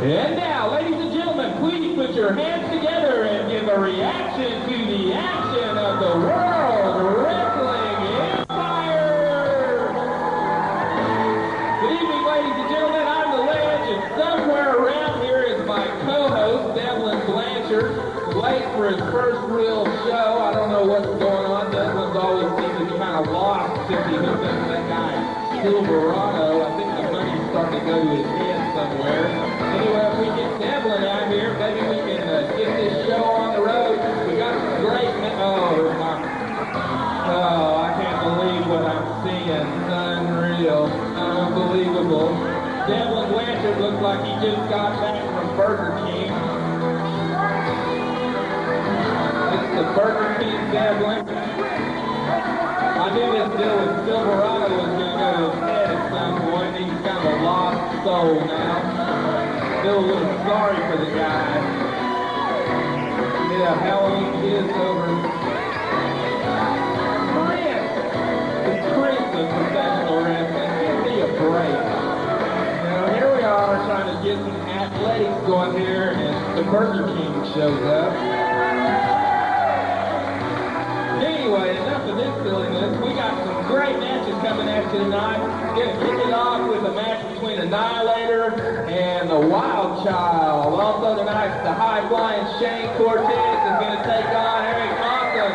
And now, ladies and gentlemen, please put your hands together and give a reaction to the action of the World Wrestling Empire. Good evening, ladies and gentlemen. I'm the Ledge, and somewhere around here is my co-host, Devlin Blanchard, late for his first real show. I don't know what's going on. Devlin's always seemed to be kind of lost since he hooked up with that guy, Silverado. I think the money's starting to go to his head somewhere. Anyway, if we get Devlin out here, maybe we can get this show on the road. We got some great I can't believe what I'm seeing. It's unreal. Unbelievable. Devlin Blanchard looks like he just got back from Burger King. It's the Burger King Devlin. I knew this deal with Silverado was going to go to his head at some point. He's kind of a lost soul now. Feel a little sorry for the guy. Yeah, Halloween is over. The Prince of professional wrestling. Give me a break. Now, here we are trying to get some athletics going here, and the Burger King shows up. Anyway, enough of this silliness. We got some great matches coming at you tonight. Gonna kick it off with a match between Annihilator and the Wild Child. Also tonight, the high-flying Shane Cortez is gonna take on Eric Awesome.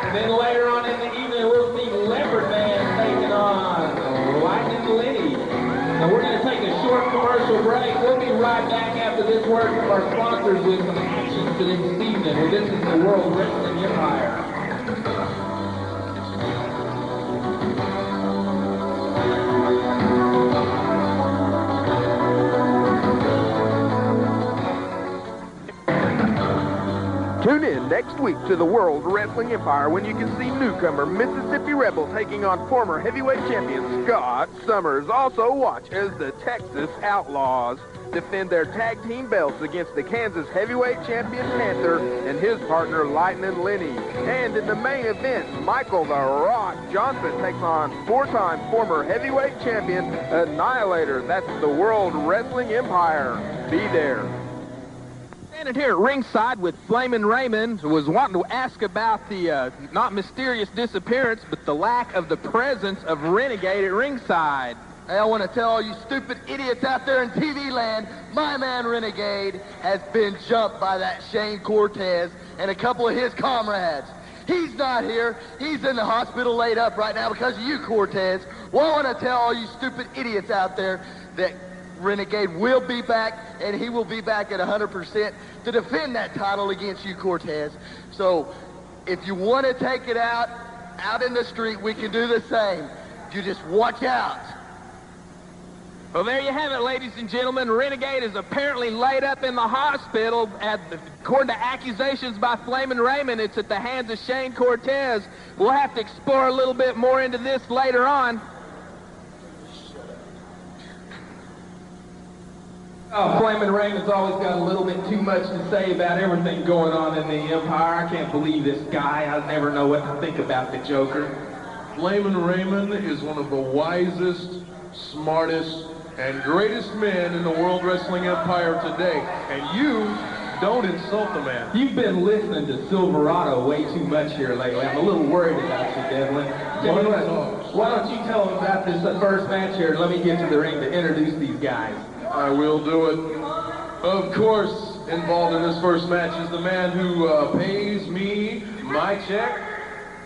And then later on in the evening, we'll see Leopard taking on Lightning Lenny. Now we're gonna take a short commercial break. We'll be right back after this word from our sponsors with some action for this evening. Well, this is the World Wrestling Empire. Tune in next week to the World Wrestling Empire when you can see newcomer Mississippi Rebel taking on former heavyweight champion Scott Summers. Also watch as the Texas Outlaws defend their tag team belts against the Kansas heavyweight champion Panther and his partner Lightning Lenny. And in the main event, Michael the Rock Johnson takes on four-time former heavyweight champion Annihilator. That's the World Wrestling Empire. Be there. Standing here at ringside with Flamin' Raymond, who was wanting to ask about the not mysterious disappearance, but the lack of the presence of Renegade at ringside. Hey, I want to tell all you stupid idiots out there in TV land, my man Renegade has been jumped by that Shane Cortez and a couple of his comrades. He's not here. He's in the hospital laid up right now because of you, Cortez. Well, I want to tell all you stupid idiots out there that Renegade will be back, and he will be back at 100% to defend that title against you, Cortez. So, if you want to take it out in the street, we can do the same. You just watch out. Well, there you have it, ladies and gentlemen. Renegade is apparently laid up in the hospital. According to accusations by Flamin' Raymond, it's at the hands of Shane Cortez. We'll have to explore a little bit more into this later on. Oh, Flamin' Raymond's always got a little bit too much to say about everything going on in the Empire. I can't believe this guy. I never know what to think about the Joker. Flamin' Raymond is one of the wisest, smartest, and greatest men in the World Wrestling Empire today. And you don't insult the man. You've been listening to Silverado way too much here lately. I'm a little worried about you, Devlin. Why don't you tell them about this first match here, and let me get to the ring to introduce these guys. I will do it. Of course, involved in this first match is the man who pays me my check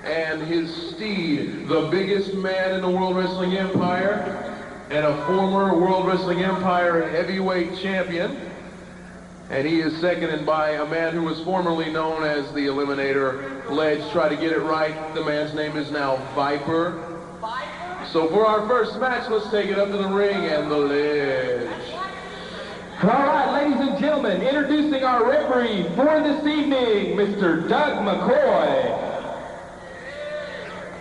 and his steed, the biggest man in the World Wrestling Empire and a former World Wrestling Empire heavyweight champion. And he is seconded by a man who was formerly known as the Eliminator. Ledge, try to get it right. The man's name is now Viper. So for our first match, let's take it up to the ring and the Ledge. All right, ladies and gentlemen, introducing our referee for this evening, Mr. Doug McCoy.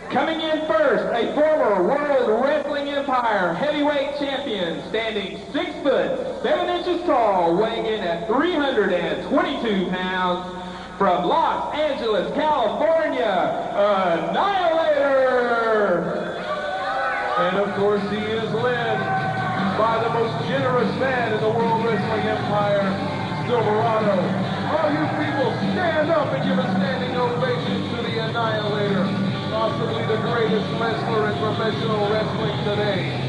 Coming in first, a former World Wrestling Empire heavyweight champion, standing 6 foot 7 inches tall, weighing in at 322 pounds, from Los Angeles, California, Annihilator. And of course he is led by the most generous man in the World Wrestling Empire, Silverado. All you people, stand up and give a standing ovation to the Annihilator, possibly the greatest wrestler in professional wrestling today.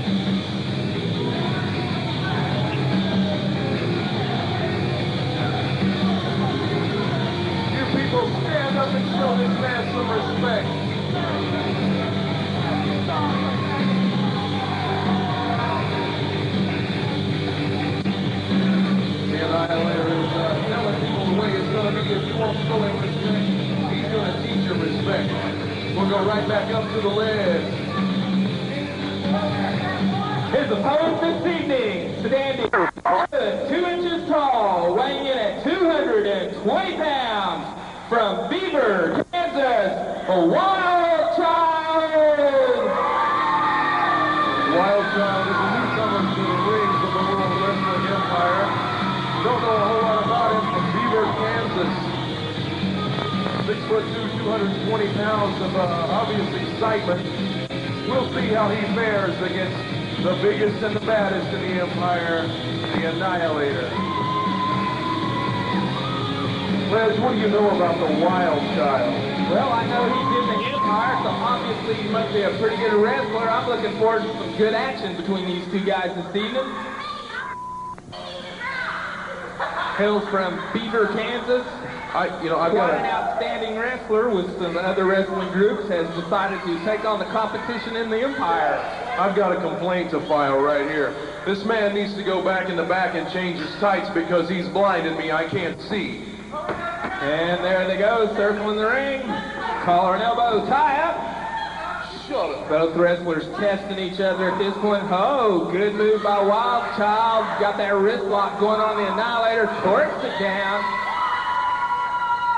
People, stand up and show this man some respect. The Annihilator is telling people the way it's going to be. If you won't show him respect, he's going to teach you respect. We'll go right back up to the list. His opponent this evening, standing 2 inches tall, weighing in at 220 pounds, from Beaver, Kansas, Wild Child! Wild Child is a newcomer to the rings of the World Wrestling Empire. Don't know a whole lot about him, from Beaver, Kansas. 6'2", 220 pounds of obvious excitement. We'll see how he fares against the biggest and the baddest in the Empire, the Annihilator. Les, what do you know about the Wild Child? Well, I know he's in the Empire, so obviously he must be a pretty good wrestler. I'm looking forward to some good action between these two guys this evening. Hails from Beaver, Kansas. I've Quite got an outstanding wrestler with some other wrestling groups, has decided to take on the competition in the Empire. I've got a complaint to file right here. This man needs to go back in the back and change his tights because he's blinded me. I can't see. And there they go, circling the ring. Collar and elbow tie up. Shut up. Both wrestlers testing each other at this point. Oh, good move by Wild Child. Got that wrist lock going on the Annihilator. Torques it down.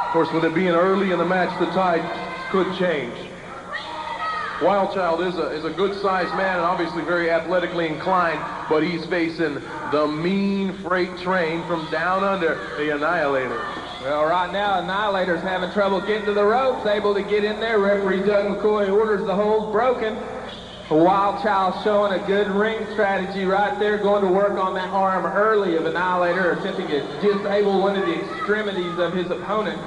Of course, with it being early in the match, the tide could change. Wild Child is a good-sized man and obviously very athletically inclined, but he's facing the mean freight train from down under, the Annihilator. Well, right now, Annihilator's having trouble getting to the ropes, able to get in there. Referee Doug McCoy orders the hold broken. Wild Child showing a good ring strategy right there, going to work on that arm early of Annihilator, attempting to disable one of the extremities of his opponent.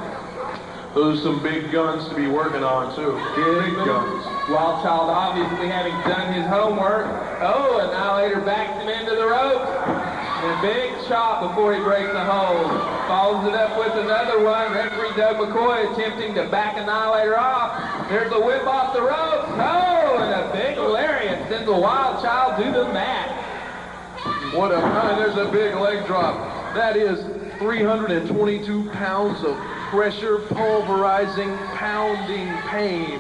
Those are some big guns to be working on, too. Big guns. Wild Child obviously having done his homework. Oh, Annihilator backs him into the ropes. And a big chop before he breaks the hold. Follows it up with another one. Referee Doug McCoy attempting to back Annihilator off. There's a whip off the ropes. Oh, and a big lariat sends the Wild Child to the mat. What a, there's a big leg drop. That is 322 pounds of pressure, pulverizing, pounding pain.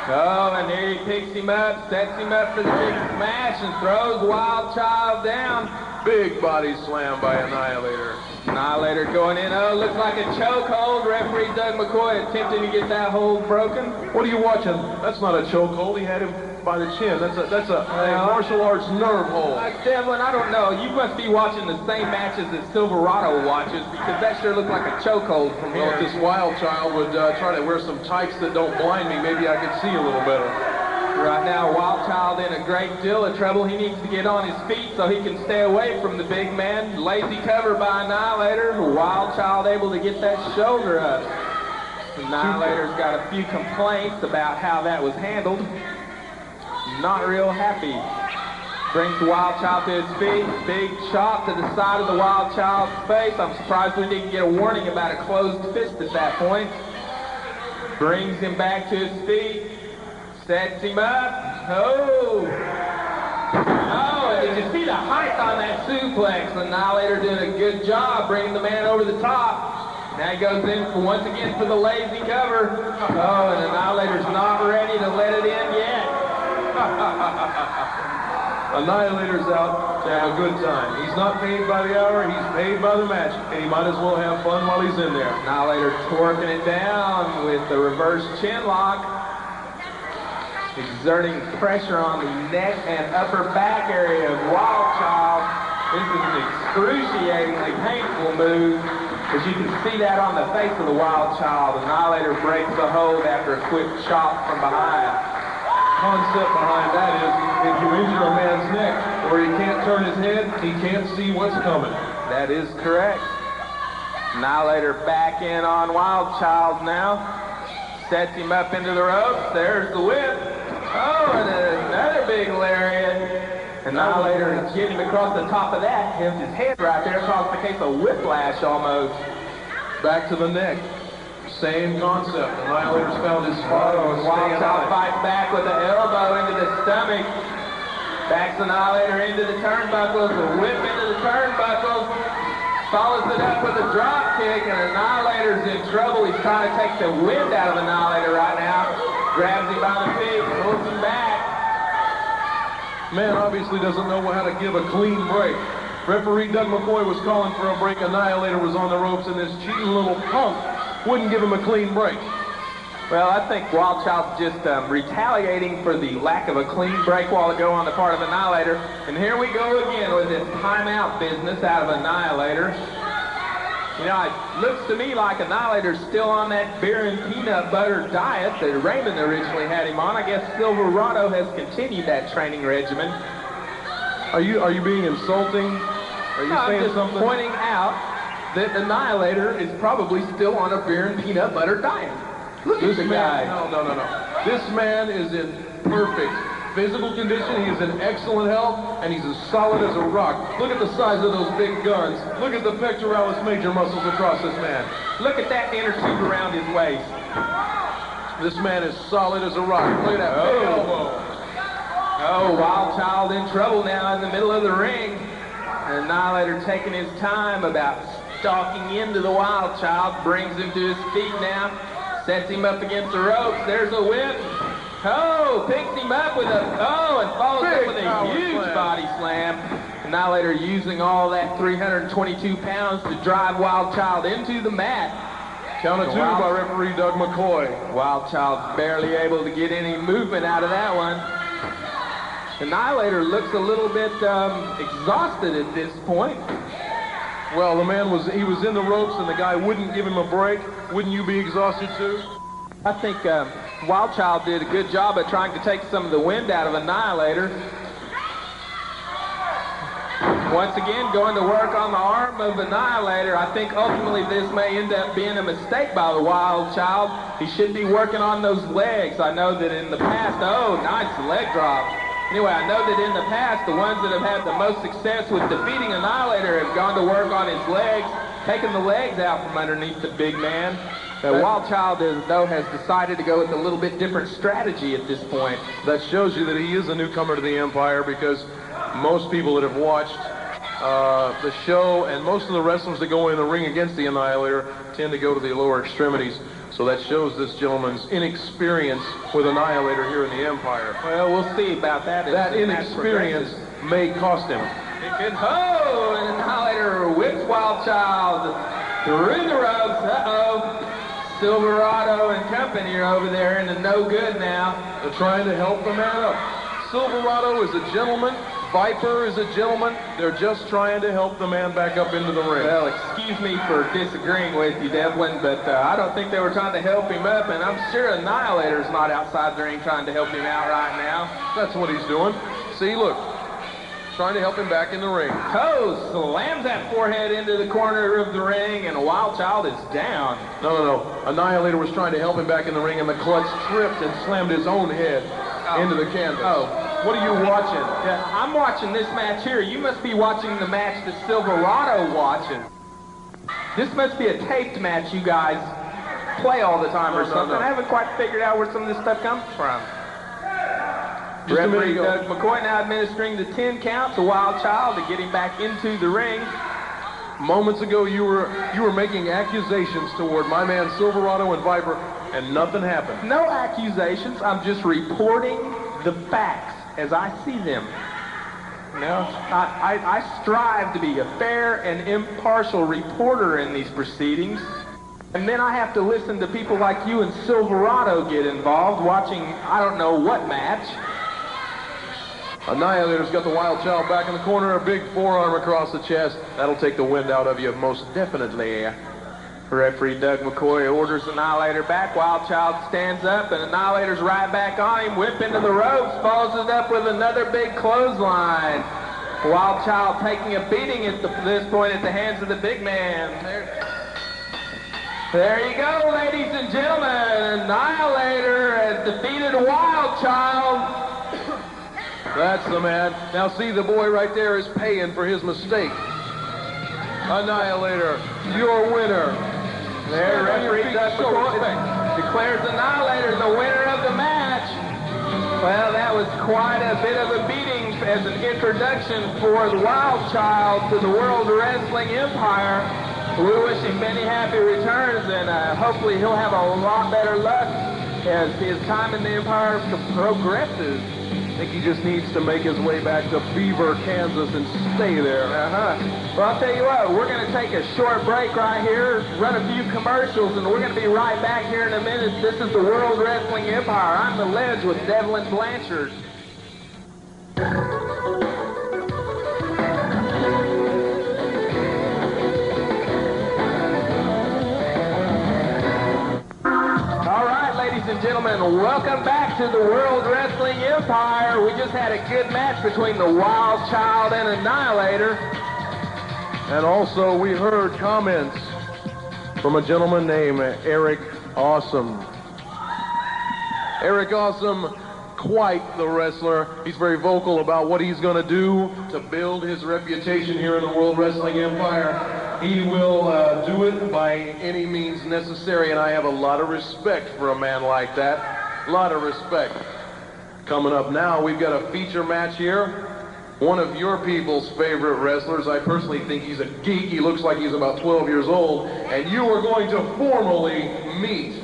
Oh, and there he picks him up, sets him up for the big smash, and throws Wild Child down. Big body slam by Annihilator. Annihilator going in. Oh, looks like a chokehold. Referee Doug McCoy attempting to get that hold broken. What are you watching? That's not a chokehold. He had him by the chin. That's a martial arts nerve hold. Devlin, I don't know. You must be watching the same matches that Silverado watches, because that sure looks like a chokehold from Well, here. if this Wild Child would try to wear some tights that don't blind me, maybe I could see a little better. Right now, Wild Child in a great deal of trouble. He needs to get on his feet so he can stay away from the big man. Lazy cover by Annihilator. Wild Child able to get that shoulder up. Annihilator's got a few complaints about how that was handled. Not real happy. Brings the Wild Child to his feet. Big chop to the side of the Wild Child's face. I'm surprised we didn't get a warning about a closed fist at that point. Brings him back to his feet. Sets him up. Oh! Oh, and did you see the height on that suplex? Annihilator doing a good job bringing the man over the top. Now he goes in once again for the lazy cover. Oh, and Annihilator's not ready to let it in yet. Annihilator's out to have a good time. He's not paid by the hour, he's paid by the match, and he might as well have fun while he's in there. Annihilator torquing it down with the reverse chin lock. Exerting pressure on the neck and upper back area of Wild Child. This is an excruciatingly painful move, as you can see that on the face of the Wild Child. Annihilator breaks the hold after a quick chop from behind. Concept behind that is if you injure a man's neck where he can't turn his head, he can't see what's coming. That is correct. Annihilator back in on Wild Child now. Sets him up into the ropes. There's the whip. Oh, and another big lariat. Annihilator is getting him across the top of that. Hits his head right there. Caused the case of whiplash almost. Back to the neck. Same concept. Annihilator's found his spot. Wild Child fights back with the elbow into the stomach. Backs Annihilator into the turnbuckles. A whip into the turnbuckles. Follows it up with a drop kick, and Annihilator's in trouble. He's trying to take the wind out of Annihilator right now. Grabs him by the feet, pulls him back. Man obviously doesn't know how to give a clean break. Referee Doug McCoy was calling for a break. Annihilator was on the ropes, and this cheating little punk wouldn't give him a clean break. Well, I think Wild Child's just retaliating for the lack of a clean break while ago on the part of Annihilator. And here we go again with this timeout business out of Annihilator. You know, it looks to me like Annihilator's still on that beer and peanut butter diet that Raymond originally had him on. I guess Silverado has continued that training regimen. Are you being insulting? Are you saying just something? Pointing out that Annihilator is probably still on a beer and peanut butter diet. Look at the guy. No. This man is in perfect physical condition. He is in excellent health, and he's as solid as a rock. Look at the size of those big guns. Look at the pectoralis major muscles across this man. Look at that inner tube around his waist. This man is solid as a rock. Look at that big elbow. Oh, Wild Child in trouble now in the middle of the ring. Annihilator taking his time about stalking into the Wild Child. Brings him to his feet now. Sets him up against the ropes. There's a whip. Oh, picks him up with a, and follows up with a huge body slam. Annihilator using all that 322 pounds to drive Wild Child into the mat. Count of two by referee Doug McCoy. Wild Child's barely able to get any movement out of that one. Annihilator looks a little bit exhausted at this point. Well, the man was in the ropes, and the guy wouldn't give him a break. Wouldn't you be exhausted too? I think Wild Child did a good job of trying to take some of the wind out of Annihilator. Once again, going to work on the arm of Annihilator. I think ultimately this may end up being a mistake by the Wild Child. He should be working on those legs. I know that in the past, nice leg drop. Anyway, I know that in the past, the ones that have had the most success with defeating Annihilator have gone to work on his legs, taking the legs out from underneath the big man. Wild Child, though, has decided to go with a little bit different strategy at this point. That shows you that he is a newcomer to the Empire, because most people that have watched the show and most of the wrestlers that go in the ring against the Annihilator tend to go to the lower extremities. So that shows this gentleman's inexperience with Annihilator here in the Empire. Well, we'll see about that. That inexperience may cost him. And Annihilator whips Wild Child through the ropes. Silverado and company are over there in the no good now. They're trying to help the man up. Silverado is a gentleman. Viper is a gentleman. They're just trying to help the man back up into the ring. Well, excuse me for disagreeing with you, Devlin, but I don't think they were trying to help him up, and I'm sure Annihilator's not outside the ring trying to help him out right now. That's what he's doing. See, look. Trying to help him back in the ring. Slams that forehead into the corner of the ring, and Wild Child is down. No. Annihilator was trying to help him back in the ring, and the clutch tripped and slammed his own head into the canvas. What are you watching? Yeah, I'm watching this match here. You must be watching the match that Silverado watching. This must be a taped match you guys play all the time or something. I haven't quite figured out where some of this stuff comes from. Referee Doug McCoy now administering the 10 count to Wild Child to get him back into the ring. Moments ago, you were making accusations toward my man Silverado and Viper, and nothing happened. No accusations. I'm just reporting the facts as I see them. No, I strive to be a fair and impartial reporter in these proceedings. And then I have to listen to people like you and Silverado get involved watching I don't know what match. Annihilator's got the Wild Child back in the corner, a big forearm across the chest. That'll take the wind out of you most definitely. Referee Doug McCoy orders Annihilator back. Wild Child stands up, and Annihilator's right back on him. Whip into the ropes, follows it up with another big clothesline. Wild Child taking a beating at this point at the hands of the big man. There you go, ladies and gentlemen. Annihilator has defeated Wild Child. That's the man. Now see, the boy right there is paying for his mistake. Annihilator, your winner. There, referee Doug McCoy declares Annihilator the winner of the match. Well, that was quite a bit of a beating as an introduction for the Wild Child to the World Wrestling Empire. We wish him many happy returns, and hopefully he'll have a lot better luck as his time in the Empire progresses. I think he just needs to make his way back to Beaver, Kansas and stay there. Well, I'll tell you what, we're going to take a short break right here, run a few commercials, and we're going to be right back here in a minute. This is the World Wrestling Empire. I'm the Ledge with Devlin Blanchard. Ladies and gentlemen, welcome back to the World Wrestling Empire. We just had a good match between the Wild Child and Annihilator. And also we heard comments from a gentleman named Eric Awesome. Eric Awesome, quite the wrestler. He's very vocal about what he's going to do to build his reputation here in the World Wrestling Empire. He will do it by any means necessary, and I have a lot of respect for a man like that. A lot of respect. Coming up now, we've got a feature match here. One of your people's favorite wrestlers. I personally think he's a geek. He looks like he's about 12 years old. And you are going to formally meet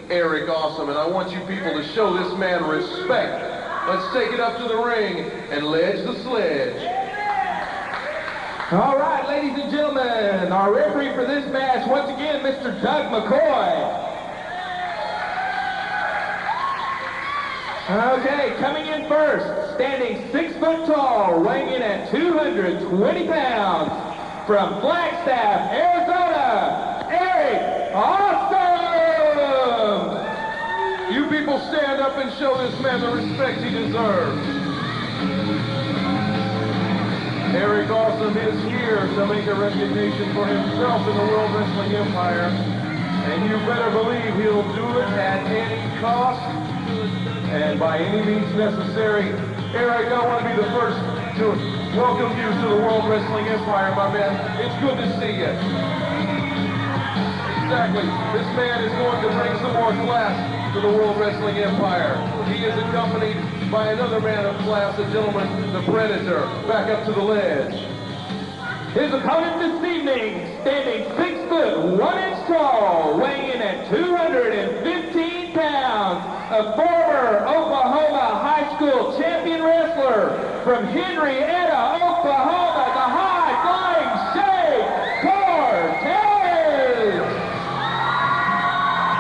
Eric Awesome, and I want you people to show this man respect. Let's take it up to the ring and ledge the sledge. All right, ladies and gentlemen, our referee for this match, once again, Mr. Doug McCoy. Okay, coming in first, standing 6 foot tall, weighing in at 220 pounds, from Flagstaff, Arizona, Eric Awesome! You people stand up and show this man the respect he deserves. Eric Awesome is here to make a reputation for himself in the World Wrestling Empire. And you better believe he'll do it at any cost and by any means necessary. Eric, I want to be the first to welcome you to the World Wrestling Empire, my man. It's good to see you. Exactly. This man is going to bring some more class to the World Wrestling Empire. He is accompanied by another man of class, a gentleman, the Predator. Back up to the ledge. His opponent this evening, standing 6 foot 1 inch tall, weighing in at 215 pounds, a former Oklahoma high school champion wrestler from Henrietta, Oklahoma, the high-flying Cortez.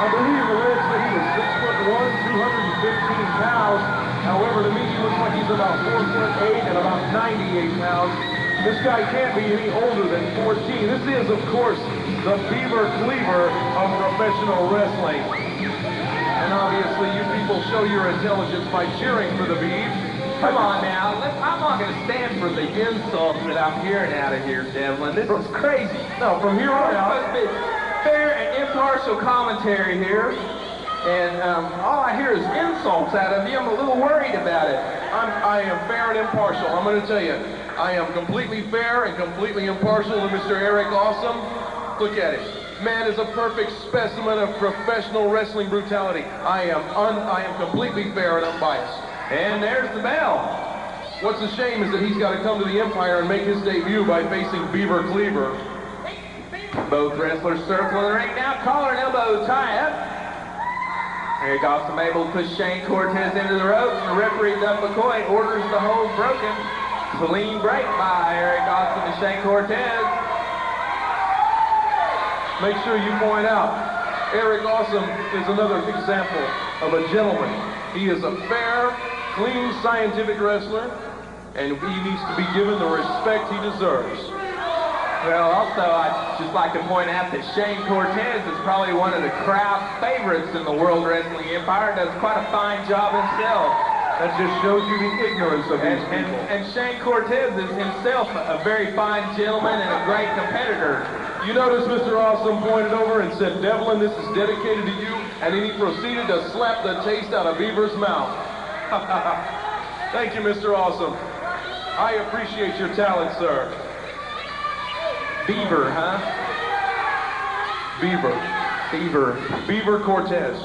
I believe the Red said he was 6 foot 1, 215 pounds. However, to me, he looks like he's about 4 foot 8 and about 98 pounds. This guy can't be any older than 14. This is, of course, the Beaver Cleaver of professional wrestling. And obviously, you people show your intelligence by cheering for the Beav. Come on now, I'm not going to stand for the insults that I'm hearing out of here, Devlin. This is crazy. No, from here on out. Supposed to be fair and impartial commentary here. And all I hear is insults out of you. I'm a little worried about it. I am fair and impartial. I'm going to tell you, I am completely fair and completely impartial to Mr. Eric Awesome. Look at it. Man is a perfect specimen of professional wrestling brutality. I am completely fair and unbiased. And there's the bell. What's a shame is that he's got to come to the Empire and make his debut by facing Beaver Cleaver. Both wrestlers circling the ring now. Collar and elbow tie-up. Eric Awesome able to push Shane Cortez into the ropes, and referee Doug McCoy orders the hold broken. Clean break by Eric Awesome and Shane Cortez. Make sure you point out, Eric Awesome is another example of a gentleman. He is a fair, clean, scientific wrestler, and he needs to be given the respect he deserves. Well, also, I'd just like to point out that Shane Cortez is probably one of the crowd favorites in the World Wrestling Empire. Does quite a fine job himself. That just shows you the ignorance of these people. And Shane Cortez is himself a very fine gentleman and a great competitor. You notice Mr. Awesome pointed over and said, Devlin, this is dedicated to you, and then he proceeded to slap the taste out of Beaver's mouth. Thank you, Mr. Awesome. I appreciate your talent, sir. Beaver, huh? Beaver Cortez.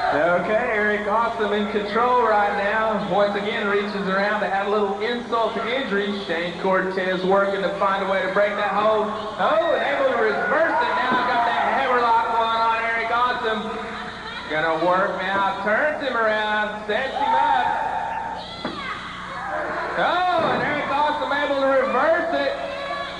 Okay, Eric Awesome in control right now. Once again reaches around to add a little insult to injury. Shane Cortez working to find a way to break that hold. Oh, and able to reverse it now. Got that hammerlock going on Eric Awesome. Gonna work now. Turns him around. Sets him up. Oh, and Eric Awesome able to reverse it.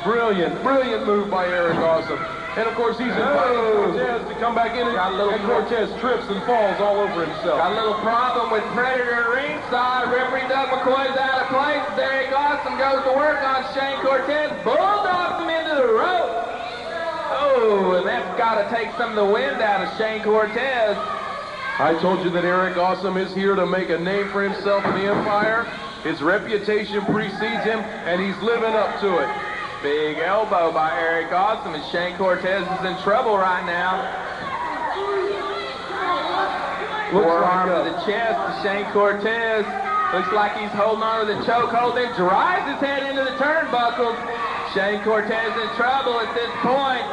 Brilliant move by Eric Awesome. And of course, he's inviting Cortez to come back in, and Cortez trips and falls all over himself. Got a little problem with Predator ringside. Referee Doug McCoy's out of place. Eric Awesome goes to work on Shane Cortez. Bulldogs him into the rope. Oh, and that's got to take some of the wind out of Shane Cortez. I told you that Eric Awesome is here to make a name for himself in the Empire. His reputation precedes him, and he's living up to it. Big elbow by Eric Awesome, and Shane Cortez is in trouble right now. Forearm to the chest to Shane Cortez. Looks like he's holding on to the chokehold, then drives his head into the turnbuckles. Shane Cortez in trouble at this point.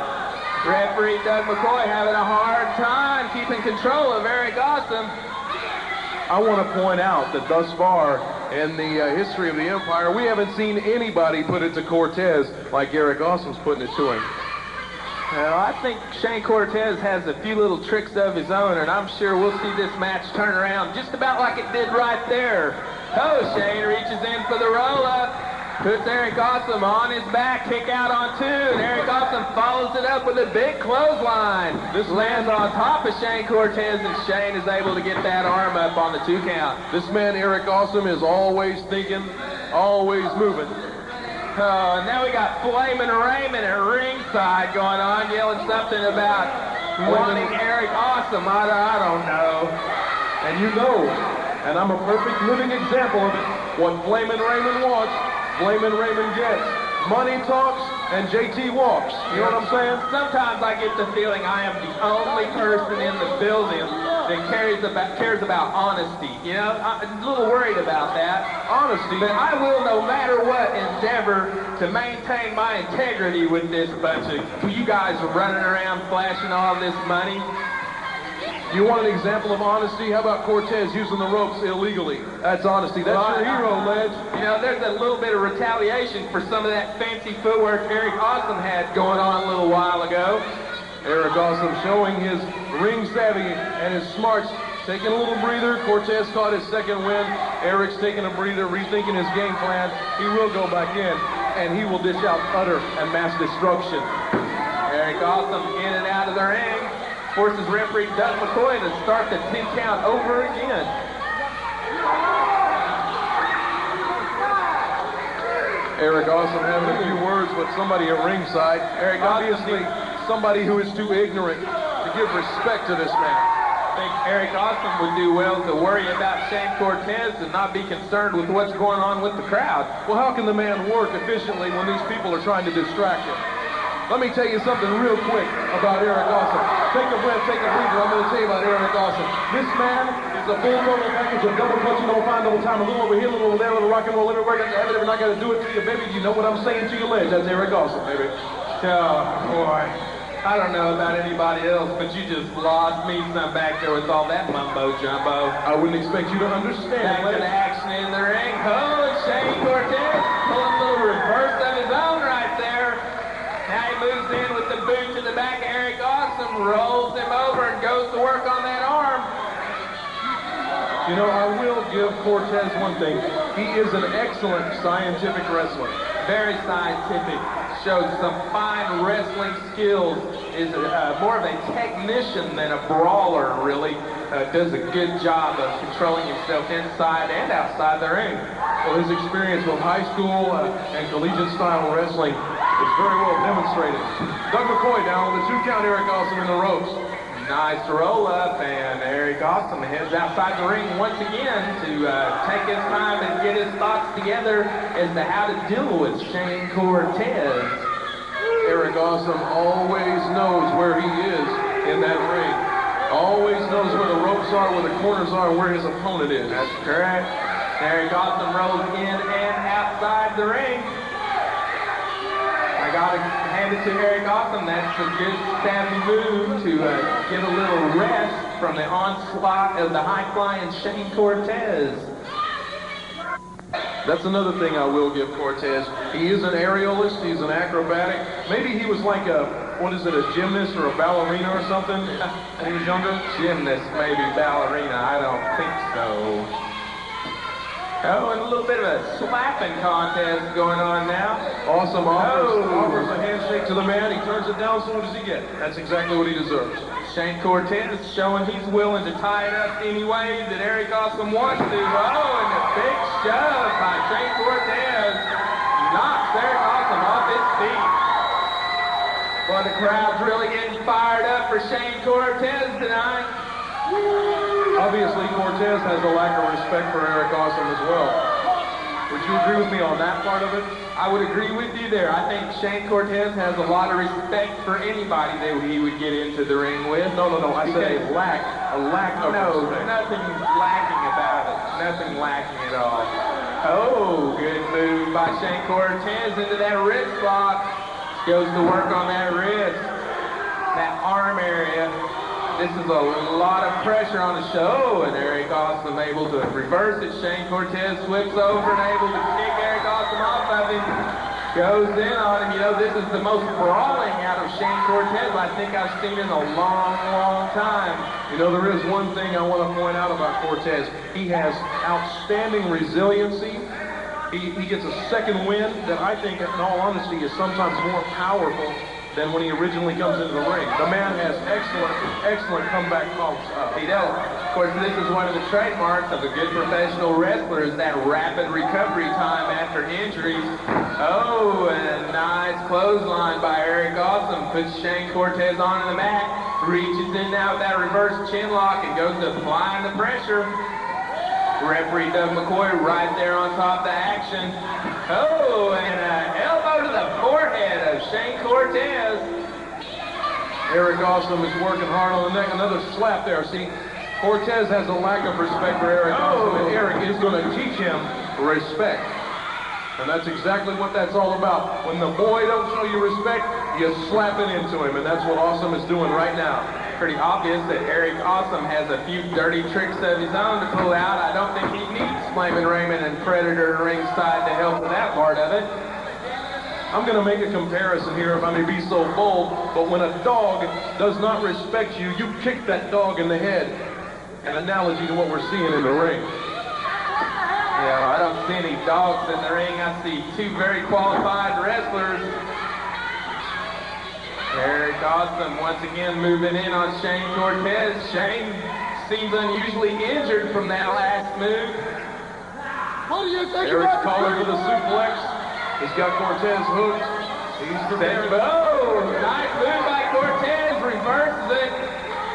Referee Doug McCoy having a hard time keeping control of Eric Awesome. I want to point out that thus far in the history of the Empire, we haven't seen anybody put it to Cortez like Eric Awesome's putting it to him. Well, I think Shane Cortez has a few little tricks of his own, and I'm sure we'll see this match turn around just about like it did right there. Oh, Shane reaches in for the roll-up. Puts Eric Awesome on his back, kick out on two, and Eric Awesome follows it up with a big clothesline. This lands on top of Shane Cortez, and Shane is able to get that arm up on the 2 count. This man, Eric Awesome, is always thinking, always moving. Oh, and now we got Flamin' Raymond at ringside going on, yelling something about wanting Eric Awesome. I don't know. And you know, and I'm a perfect living example of it, what Flamin' Raymond wants, Flamin' Raymond gets. Money talks and JT walks. You know what I'm saying? Sometimes I get the feeling I am the only person in the building that cares about honesty. You know, I'm a little worried about that. Honesty. But I will, no matter what, endeavor to maintain my integrity with this bunch of you guys running around flashing all this money. You want an example of honesty? How about Cortez using the ropes illegally? That's honesty. That's your hero, Ledge. You know, there's a little bit of retaliation for some of that fancy footwork Eric Awesome had going on a little while ago. Eric Awesome showing his ring savvy and his smarts. Taking a little breather. Cortez caught his second win. Eric's taking a breather, rethinking his game plan. He will go back in, and he will dish out utter and mass destruction. Eric Awesome in and out of the ring. Forces referee Doug McCoy to start the 10 count over again. Eric Awesome having a few words with somebody at ringside. Eric, obviously somebody who is too ignorant to give respect to this man. I think Eric Awesome would do well to worry about Shane Cortez and not be concerned with what's going on with the crowd. Well, how can the man work efficiently when these people are trying to distract him? Let me tell you something real quick about Eric Awesome. Take a breath, take a breather. I'm going to tell you about Eric Awesome. This man is a full total package of double punch, double fine, double time, a little over here, a little over there, a little rock and roll everywhere. Got to have it, every night got to do it to you, baby. You know what I'm saying to your legs. That's Eric Awesome, baby. Oh, boy. I don't know about anybody else, but you just lost me some back there with all that mumbo-jumbo. I wouldn't expect you to understand. Back to the action in the ring. Oh, and Shane Cortez pulling a little reverse of his own right there. Now he moves in with the boot to the back of Eric Awesome, rolls him over, and goes to work on that arm. You know, I will give Cortez one thing. He is an excellent scientific wrestler. Very scientific. Shows some fine wrestling skills. is more of a technician than a brawler, really. Does a good job of controlling himself inside and outside the ring. Well, his experience with high school and collegiate-style wrestling is very well demonstrated. Doug McCoy down with the 2 count, Eric Awesome in the ropes. Nice roll-up, and Eric Awesome heads outside the ring once again to take his time and get his thoughts together as to how to deal with Shane Cortez. Eric Awesome always knows where he is in that ring. Always knows where the ropes are, where the corners are, and where his opponent is. That's correct. Eric Awesome rolls in and outside the ring. I gotta hand it to Eric Awesome. That's a good savvy move to get a little rest from the onslaught of the high-flying Shane Cortez. That's another thing I will give Cortez. He is an aerialist. He's an acrobatic. Maybe he was like a gymnast or a ballerina or something when he was younger? Gymnast, maybe ballerina. I don't think so. Oh, and a little bit of a slapping contest going on now. Awesome offers a handshake to the man. He turns it down, so what does he get? That's exactly what he deserves. Shane Cortez showing he's willing to tie it up any way that Eric Awesome wants to. Oh, and a big shove by Shane Cortez knocks Eric Awesome off his feet. Well, the crowd's really getting fired up for Shane Cortez tonight. Obviously, Cortez has a lack of respect for Eric Awesome as well. Would you agree with me on that part of it? I would agree with you there. I think Shane Cortez has a lot of respect for anybody that he would get into the ring with. No. I said a lack of respect. Nothing lacking about it. Nothing lacking at all. Oh, good move by Shane Cortez into that wrist lock. Goes to work on that wrist, that arm area. This is a lot of pressure on the show, and Eric Awesome able to reverse it. Shane Cortez flips over and able to kick Eric Awesome off of him. Goes in on him. You know, this is the most brawling out of Shane Cortez I think I've seen in a long, long time. You know, there is one thing I want to point out about Cortez. He has outstanding resiliency. He gets a second wind that I think, in all honesty, is sometimes more powerful than when he originally comes into the ring. The man has excellent comeback calls. He does. Of course, this is one of the trademarks of a good professional wrestler, is that rapid recovery time after injuries. Oh, and a nice clothesline by Eric Awesome. Puts Shane Cortez onto the mat. Reaches in now with that reverse chin lock and goes to applying the pressure. Referee Doug McCoy right there on top of the action. Oh, and an elbow to the forehead of Shane Cortez. Eric Awesome is working hard on the neck. Another slap there. See, Cortez has a lack of respect for Eric Awesome, and Eric is going to teach him respect. And that's exactly what that's all about. When the boy don't show you respect, you slap it into him, and that's what Awesome is doing right now. Pretty obvious that Eric Awesome has a few dirty tricks of his own to pull out. I don't think he needs Flamin' Raymond and Predator ringside to help with that part of it. I'm going to make a comparison here, if I may be so bold, but when a dog does not respect you, you kick that dog in the head. An analogy to what we're seeing in the ring. Yeah, I don't see any dogs in the ring. I see two very qualified wrestlers. Eric Awesome once again moving in on Shane Cortez. Shane seems unusually injured from that last move. What do you think Eric's calling for the suplex. He's got Cortez hooked. He's prepared. Oh, nice move by Cortez. Reverses it.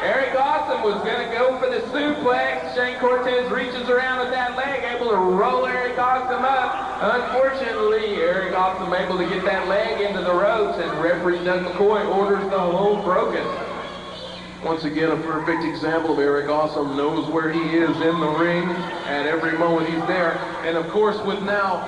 Eric Awesome was going to go for the suplex. Shane Cortez reaches around with that leg, able to roll Eric Awesome up. Unfortunately, Eric Awesome able to get that leg into the ropes, and referee Doug McCoy orders the hold broken. Once again, a perfect example of Eric Awesome knows where he is in the ring at every moment he's there. And of course, with now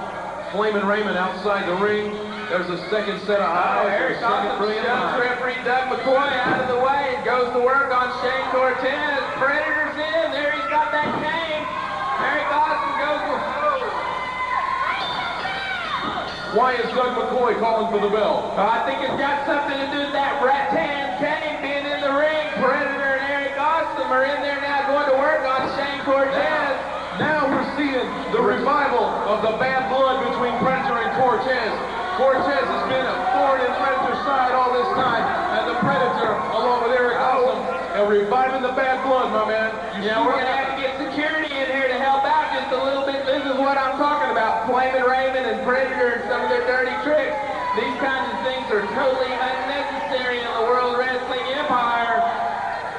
Flamin' Raymond outside the ring, there's a second set of eyes. Eric Awesome shoves referee Doug McCoy out of the way and goes to work on Shane Cortez. Predator's in. There he's got that cane. Eric Awesome goes to... Why is Doug McCoy calling for the bell? I think it's got something to do with that rattan cane being in the ring. Predator and Eric Awesome are in there now going to work on Shane Cortez. Now we're seeing the revival of the bad blood between Predator and Cortez. Cortez has been a thorn in Predator's side all this time, and the Predator along with Eric Awesome and reviving the bad blood, my man. We're going to have to get security in here to help out just a little bit. This is what I'm talking about. Flaming Raymond and Predator and some of their dirty tricks. These kinds of things are totally unnecessary in the World Wrestling Empire.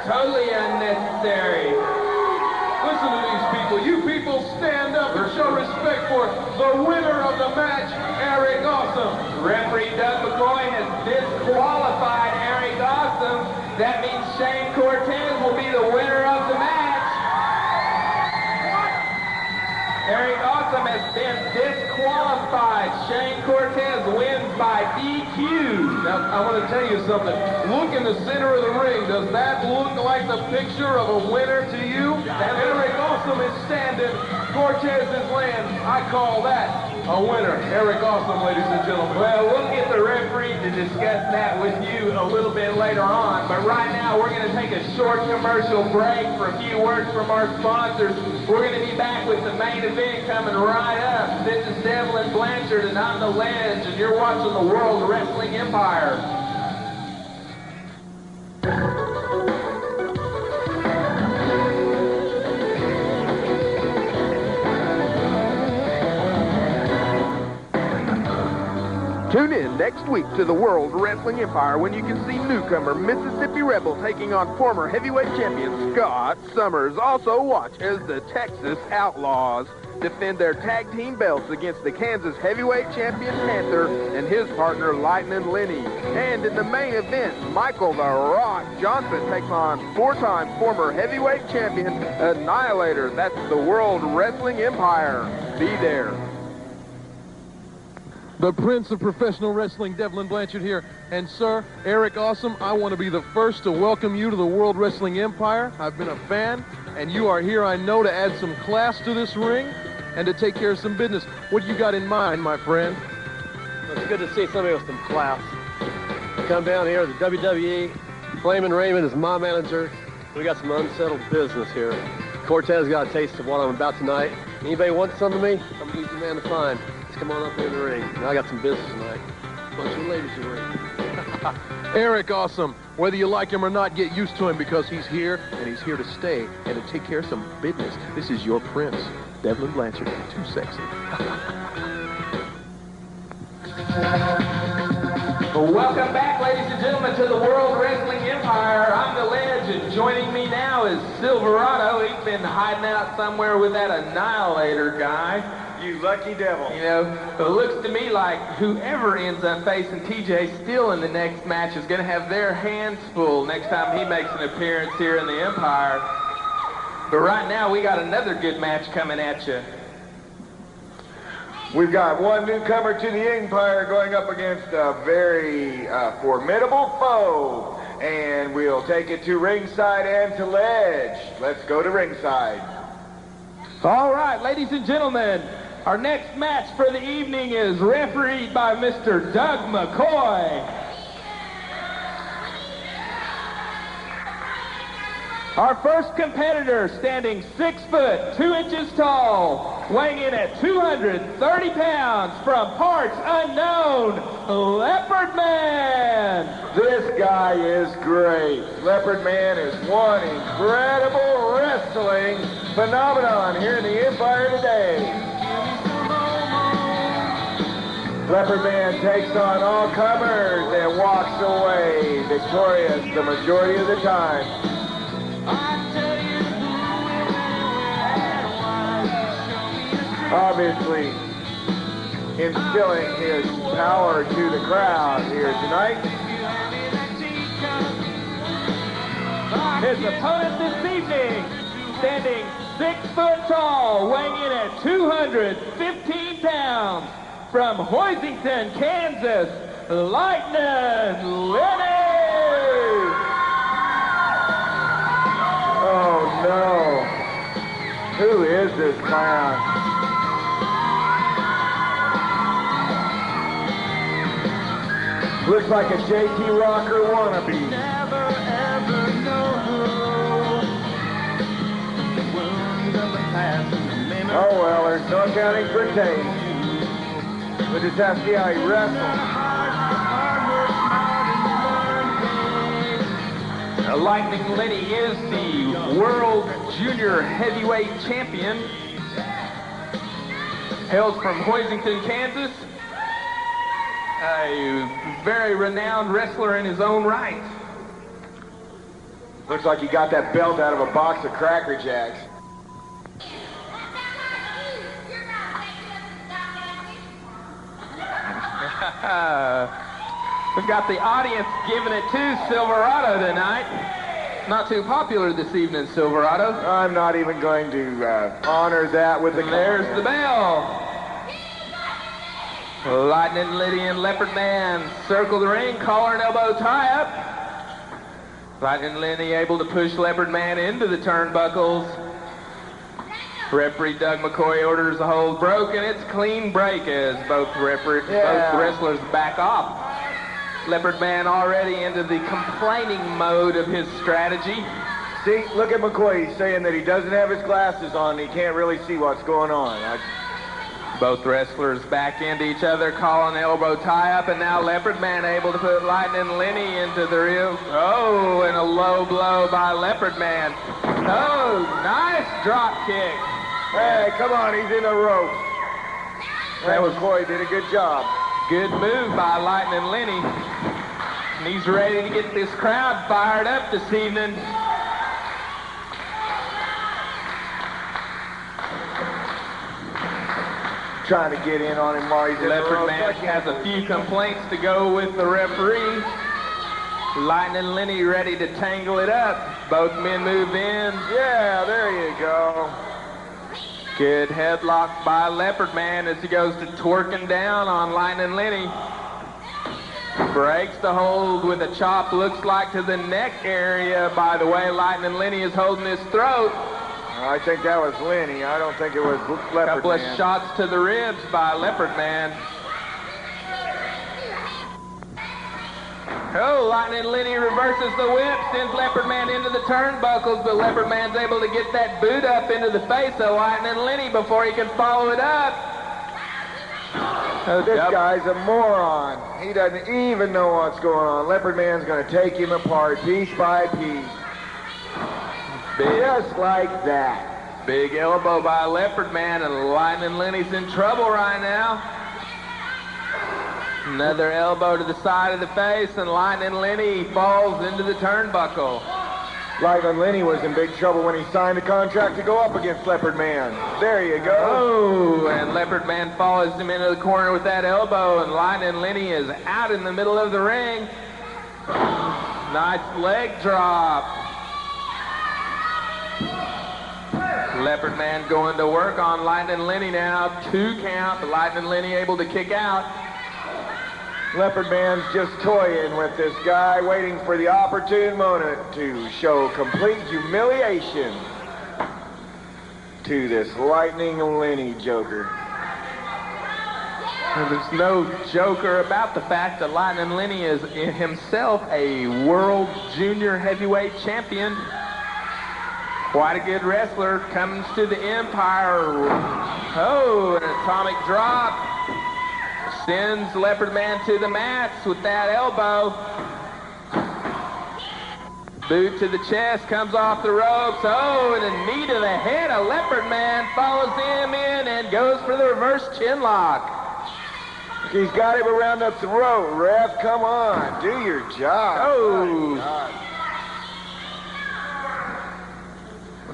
Totally unnecessary. Listen to these people. You people stand up and show respect for the winner of the match, Eric Awesome. Referee Doug McCoy has disqualified Eric Awesome. That means Shane Cortez will be the winner of the match. Eric Awesome has been disqualified. Shane Cortez wins by DQ. Now, I want to tell you something. Look in the center of the ring. Does that look like the picture of a winner to you? Eric Awesome is standing. Cortez is laying. I call that a winner. Eric Awesome, ladies and gentlemen. Well, we'll get the referee to discuss that with you a little bit later on. But right now, we're going to take a short commercial break for a few words from our sponsors. We're going to be back with the main event coming right up. This is Devlin Blanchard, and I'm the Ledge, and you're watching the World Wrestling Empire. Tune in next week to the World Wrestling Empire when you can see newcomer Mississippi Rebel taking on former heavyweight champion Scott Summers. Also watch as the Texas Outlaws defend their tag team belts against the Kansas heavyweight champion Panther and his partner Lightning Lenny. And in the main event, Michael the Rock Johnson takes on four-time former heavyweight champion Annihilator. That's the World Wrestling Empire. Be there. The Prince of Professional Wrestling, Devlin Blanchard here. And sir, Eric Awesome, I want to be the first to welcome you to the World Wrestling Empire. I've been a fan, and you are here, I know, to add some class to this ring and to take care of some business. What do you got in mind, my friend? Well, it's good to see somebody with some class. Come down here, the WWE. Flamin' Raymond is my manager. We got some unsettled business here. Cortez got a taste of what I'm about tonight. Anybody wants some of me? I'm an easy man to find. Come on up here in the ring. Now I got some business tonight. Bunch of ladies in the ring. Eric Awesome, whether you like him or not, get used to him because he's here and he's here to stay and to take care of some business. This is your prince, Devlin Blanchard. Too sexy. Well, welcome back, ladies and gentlemen, to the World Wrestling Empire. I'm the Ledge, and joining me now is Silverado. He's been hiding out somewhere with that Annihilator guy. You lucky devil. You know, it looks to me like whoever ends up facing TJ Steele in the next match is going to have their hands full next time he makes an appearance here in the Empire. But right now, we got another good match coming at you. We've got one newcomer to the Empire going up against a very formidable foe. And we'll take it to ringside and to Ledge. Let's go to ringside. All right, ladies and gentlemen, our next match for the evening is refereed by Mr. Doug McCoy. Our first competitor, standing 6 foot 2 inches tall, weighing in at 230 pounds, from parts unknown, Leopard Man. This guy is great. Leopard Man is one incredible wrestling phenomenon here in the Empire today. Leopard Man takes on all comers and walks away victorious the majority of the time. Obviously instilling his power to the crowd here tonight. His opponent this evening, standing 6 foot tall, weighing in at 215 pounds, from Hoisington, Kansas, Lightning Lenny! Oh no. Who is this clown? Looks like a JT Rocker wannabe. Never ever know. Oh well, there's no accounting for taste. We'll just have to see how he wrestles. Lightning Lenny is the World Junior Heavyweight Champion. Hails from Hoisington, Kansas. A very renowned wrestler in his own right. Looks like he got that belt out of a box of Cracker Jacks. We've got the audience giving it to Silverado tonight. Not too popular this evening, Silverado. I'm not even going to honor that with the There's the bell. Lightning Lenny and Leopard Man circle the ring, collar and elbow tie-up. Lightning Lenny able to push Leopard Man into the turnbuckles. Referee Doug McCoy orders the hold broken. It's clean break as both wrestlers back off. Leopard Man already into the complaining mode of his strategy. See, look at McCoy. He's saying that he doesn't have his glasses on. He can't really see what's going on. Both wrestlers back into each other, calling elbow tie-up, and now Leopard Man able to put Lightning Lenny into the real. Oh, and a low blow by Leopard Man. Oh, nice drop kick. Hey, come on, he's in the ropes. That was McCoy did a good job. Good move by Lightning Lenny. And he's ready to get this crowd fired up this evening. Trying to get in on him while he's in the ropes. Leopard Man has a few complaints to go with the referee. Lightning Lenny ready to tangle it up. Both men move in. Yeah, there you go. Good headlock by Leopard Man as he goes to twerking down on Lightning Lenny. Breaks the hold with a chop, looks like to the neck area. By the way, Lightning Lenny is holding his throat. I think that was Lenny. I don't think it was Leopard Couple of Man. shots to the ribs by Leopard Man. Oh, Lightning Lenny reverses the whip, sends Leopard Man into the turnbuckles, but Leopard Man's able to get that boot up into the face of Lightning Lenny before he can follow it up. This guy's a moron. He doesn't even know what's going on. Leopard Man's going to take him apart piece by piece. Just like that. Big elbow by Leopard Man, and Lightning Lenny's in trouble right now. Another elbow to the side of the face, and Lightning Lenny falls into the turnbuckle. Lightning Lenny was in big trouble when he signed the contract to go up against Leopard Man. There you go. Oh, and Leopard Man follows him into the corner with that elbow, and Lightning Lenny is out in the middle of the ring. Nice leg drop. Leopard Man going to work on Lightning Lenny now. 2 count. Lightning Lenny able to kick out. Leopard Man's just toying with this guy, waiting for the opportune moment to show complete humiliation to this Lightning Lenny joker. And there's no joker about the fact that Lightning Lenny is himself a World Junior Heavyweight Champion. Quite a good wrestler, comes to the Empire. Oh, an atomic drop. Sends Leopard Man to the mats with that elbow. Boot to the chest, comes off the ropes. Oh, and a knee to the head of Leopard Man follows him in and goes for the reverse chin lock. He's got him around the throat. Ref, come on, do your job. Oh.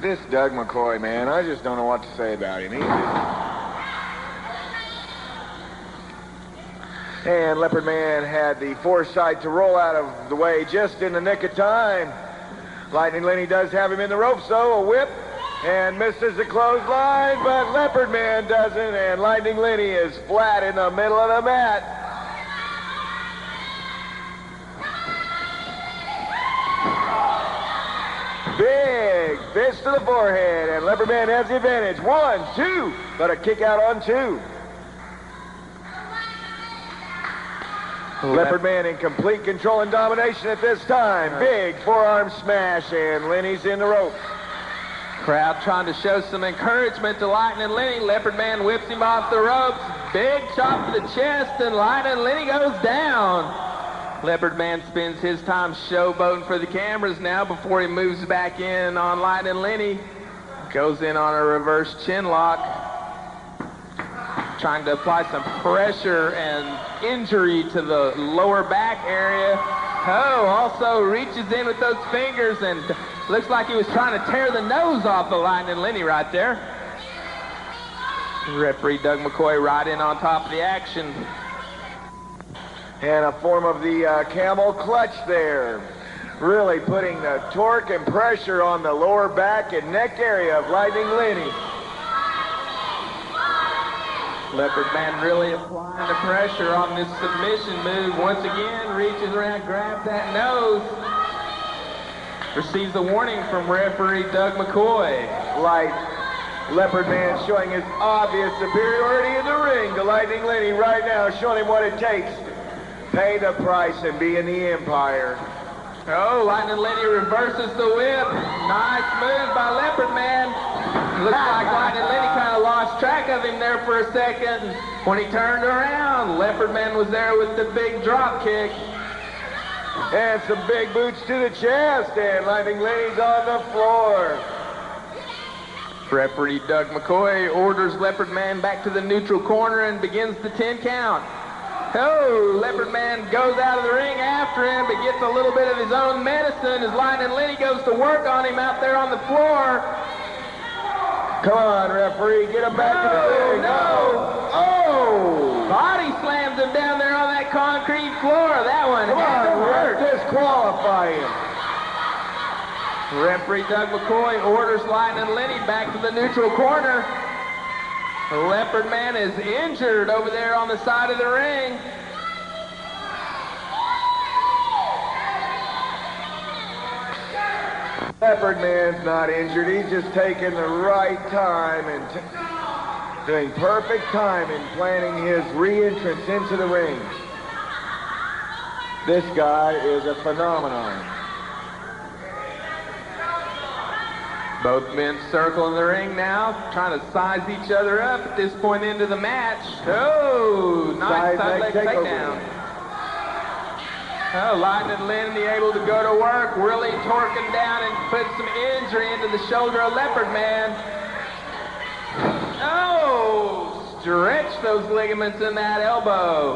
This Doug McCoy, man, I just don't know what to say about him. And Leopard Man had the foresight to roll out of the way just in the nick of time. Lightning Lenny does have him in the ropes, though, a whip, and misses the clothesline, but Leopard Man doesn't, and Lightning Lenny is flat in the middle of the mat. Big fist to the forehead, and Leopard Man has the advantage. 1, 2, but a kick out on 2. Leopard Man in complete control and domination at this time. Big forearm smash, and Lenny's in the ropes. Crowd trying to show some encouragement to Lightning Lenny. Leopard Man whips him off the ropes. Big chop to the chest, and Lightning Lenny goes down. Leopard Man spends his time showboating for the cameras now before he moves back in on Lightning Lenny. Goes in on a reverse chin lock, trying to apply some pressure and injury to the lower back area. Oh, also reaches in with those fingers and looks like he was trying to tear the nose off of Lightning Lenny right there. Referee Doug McCoy right in on top of the action. And a form of the camel clutch there. Really putting the torque and pressure on the lower back and neck area of Lightning Lenny. Leopard Man really applying the pressure on this submission move. Once again, reaches around, grabs that nose. Receives a warning from referee Doug McCoy. Leopard Man showing his obvious superiority in the ring to Lightning Lenny right now, showing him what it takes. Pay the price and be in the Empire. Oh, Lightning Lenny reverses the whip. Nice move by Leopard Man. Looks like Lightning Lenny kind of lost track of him there for a second. When he turned around, Leopard Man was there with the big drop kick. And some big boots to the chest, and Lightning Lenny's on the floor. Referee Doug McCoy orders Leopard Man back to the neutral corner and begins the 10 count. Oh, Leopard Man goes out of the ring after him, but gets a little bit of his own medicine as Lightning Lenny goes to work on him out there on the floor. Come on, referee, get him back to the ring. Oh! Body slams him down there on that concrete floor. That one had to hurt. Disqualify him. Referee Doug McCoy orders Lightning Lenny back to the neutral corner. The Leopard Man is injured over there on the side of the ring. Leopard Man's not injured. He's just taking the right time and doing perfect time in planning his re-entrance into the ring. This guy is a phenomenon. Both men circling the ring now, trying to size each other up at this point into the match. Oh, nice side leg takedown. Oh, Lightning Lenny able to go to work, really torquing down and put some injury into the shoulder of Leopard Man. Oh, stretch those ligaments in that elbow.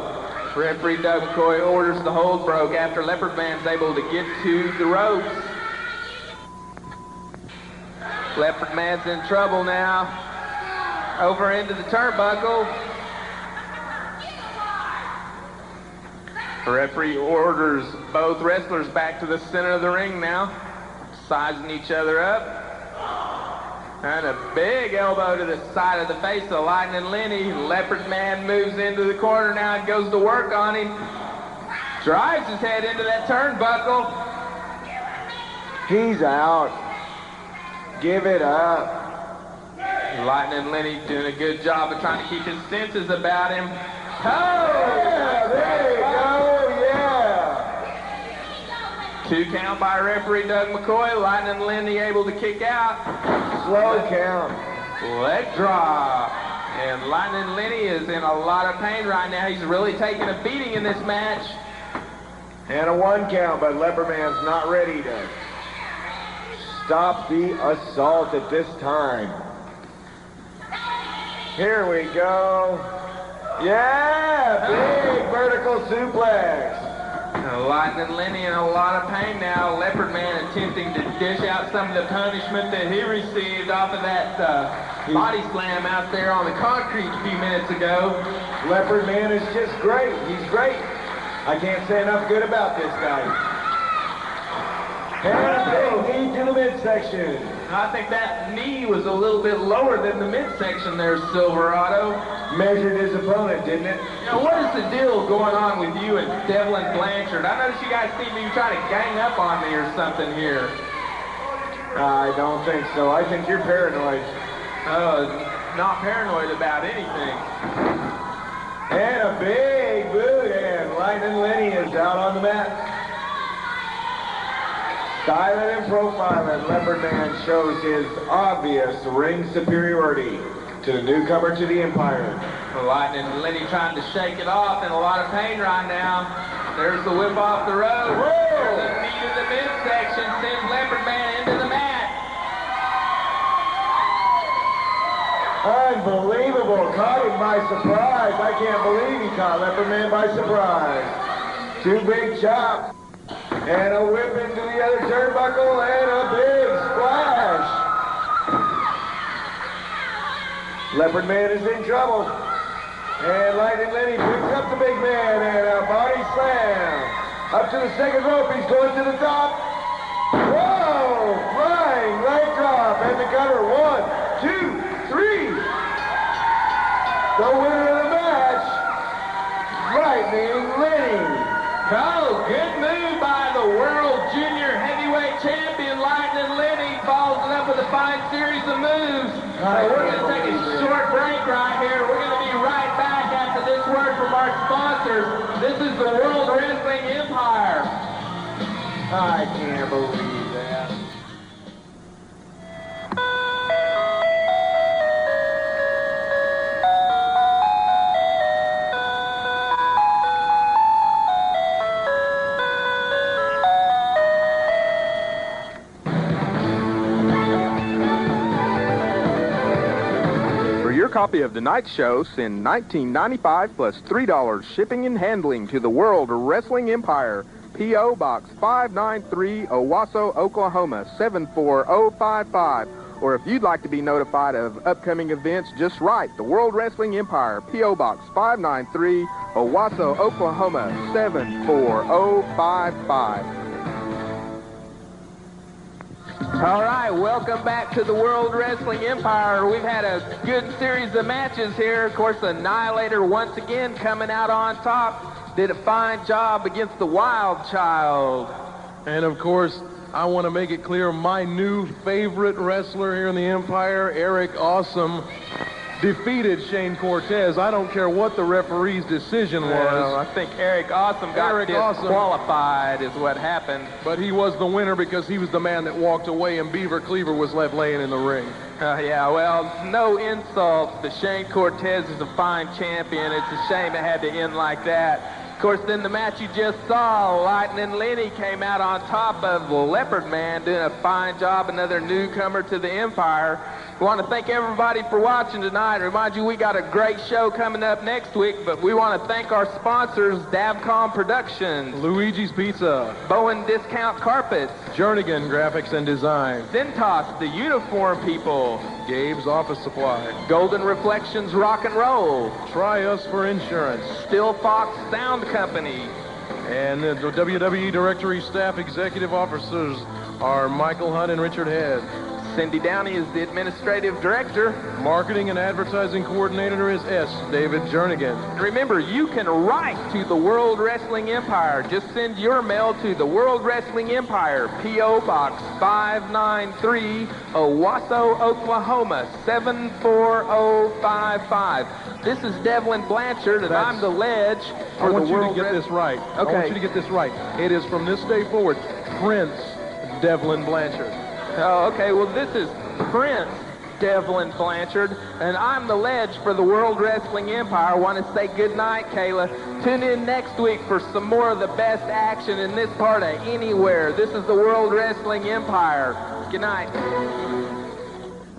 Referee Doug McCoy orders the hold broke after Leopard Man's able to get to the ropes. Leopard Man's in trouble now. Over into the turnbuckle. The referee orders both wrestlers back to the center of the ring now. Sizing each other up. And a big elbow to the side of the face of Lightning Lenny. Leopard Man moves into the corner now and goes to work on him. Drives his head into that turnbuckle. He's out. Give it up. Lightning Lenny doing a good job of trying to keep his senses about him. Oh! Yeah, there you go, yeah! 2 count by referee Doug McCoy. Lightning Lenny able to kick out. Slow count. Leg drop. And Lightning Lenny is in a lot of pain right now. He's really taking a beating in this match. And a 1 count, but Leopard Man's not ready to stop the assault at this time. Here we go. Yeah, big vertical suplex. Lightning Lenny in a lot of pain now. Leopard Man attempting to dish out some of the punishment that he received off of that body slam out there on the concrete a few minutes ago. Leopard Man is just great. He's great. I can't say enough good about this guy. And a big knee to the midsection. I think that knee was a little bit lower than the midsection there, Silverado. Measured his opponent, didn't it? You know, what is the deal going on with you and Devlin Blanchard? I noticed you guys seem to be trying to gang up on me or something here. I don't think so. I think you're paranoid. Not paranoid about anything. And a big boot, and Lightning Lenny is out on the mat. Styling and profiling, Leopard Man shows his obvious ring superiority to the newcomer to the Empire. Lightning Lenny trying to shake it off, in a lot of pain right now. There's the whip off the rope. There's the knee to the midsection. Sends Leopard Man into the mat. Unbelievable. Caught him by surprise. I can't believe he caught Leopard Man by surprise. Two big chops. And a whip into the other turnbuckle and a big splash. Leopard Man is in trouble. And Lightning Lenny picks up the big man and a body slam. Up to the second rope, he's going to the top. Whoa! Flying leg drop and the cutter. 1, 2, 3. The winner of the match, Lightning Lenny. Oh, good move by the World Junior Heavyweight Champion, Lightning Lenny, follows it up with a fine series of moves. We're going to take a short break right here. We're going to be right back after this word from our sponsors. This is the World Wrestling Empire. I can't believe that. Copy of tonight's show, send $19.95 plus $3 shipping and handling to the World Wrestling Empire, P.O. Box 593, Owasso, Oklahoma 74055. Or if you'd like to be notified of upcoming events, just write the World Wrestling Empire, P.O. Box 593, Owasso, Oklahoma 74055. All right, welcome back to the World Wrestling Empire. We've had a good series of matches here. Of course, Annihilator once again coming out on top. Did a fine job against the Wild Child. And of course, I want to make it clear, my new favorite wrestler here in the Empire, Eric Awesome, defeated Shane Cortez. I don't care what the referee's decision was. Well, I think Eric Awesome got disqualified is what happened. But he was the winner because he was the man that walked away and Beaver Cleaver was left laying in the ring. Yeah, well, no insult to Shane Cortez is a fine champion. It's a shame it had to end like that. Of course, then the match you just saw, Lightning Lenny came out on top of the Leopard Man, doing a fine job, another newcomer to the Empire. We want to thank everybody for watching tonight. Remind you, we got a great show coming up next week, but we want to thank our sponsors, Davcom Productions, Luigi's Pizza, Bowen Discount Carpets, Jernigan Graphics and Design, Centos, the Uniform People, Gabe's Office Supply, Golden Reflections Rock and Roll, Try Us for Insurance, Still Fox Sound Company, and the WWE Directory Staff Executive Officers are Michael Hunt and Richard Head. Cindy Downey is the Administrative Director. Marketing and Advertising Coordinator is S. David Jernigan. Remember, you can write to the World Wrestling Empire. Just send your mail to the World Wrestling Empire, P.O. Box 593, Owasso, Oklahoma 74055. This is Devlin Blanchard, and I'm the Ledge for the World. I want you to get this right. Okay. I want you to get this right. It is from this day forward, Prince Devlin Blanchard. Oh, okay. Well, this is Prince Devlin Blanchard, and I'm the Ledge for the World Wrestling Empire. I want to say good night, Kayla. Tune in next week for some more of the best action in this part of anywhere. This is the World Wrestling Empire. Good night.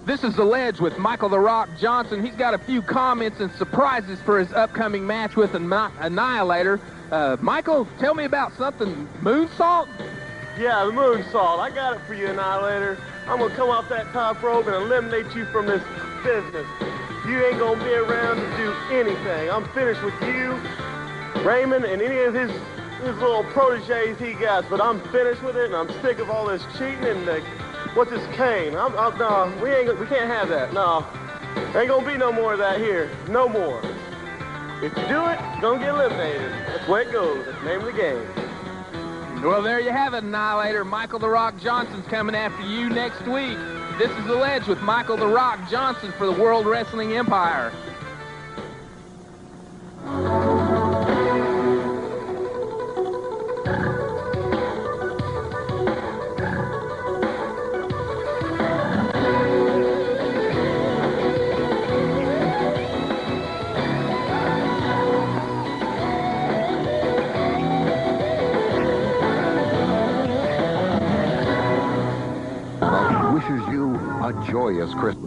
This is the Ledge with Michael the Rock Johnson. He's got a few comments and surprises for his upcoming match with Annihilator. Michael, tell me about something. Moonsault? Yeah, the moonsault. I got it for you, Annihilator. I'm going to come off that top rope and eliminate you from this business. You ain't going to be around to do anything. I'm finished with you, Raymond, and any of his little proteges he got. But I'm finished with it, and I'm sick of all this cheating and what's this cane? No, we can't have that. No, there ain't going to be no more of that here. No more. If you do it, you're going to get eliminated. That's the way it goes. That's the name of the game. Well, there you have it, Annihilator. Michael the Rock Johnson's coming after you next week. This is The Ledge with Michael the Rock Johnson for the World Wrestling Empire. joyous Christmas.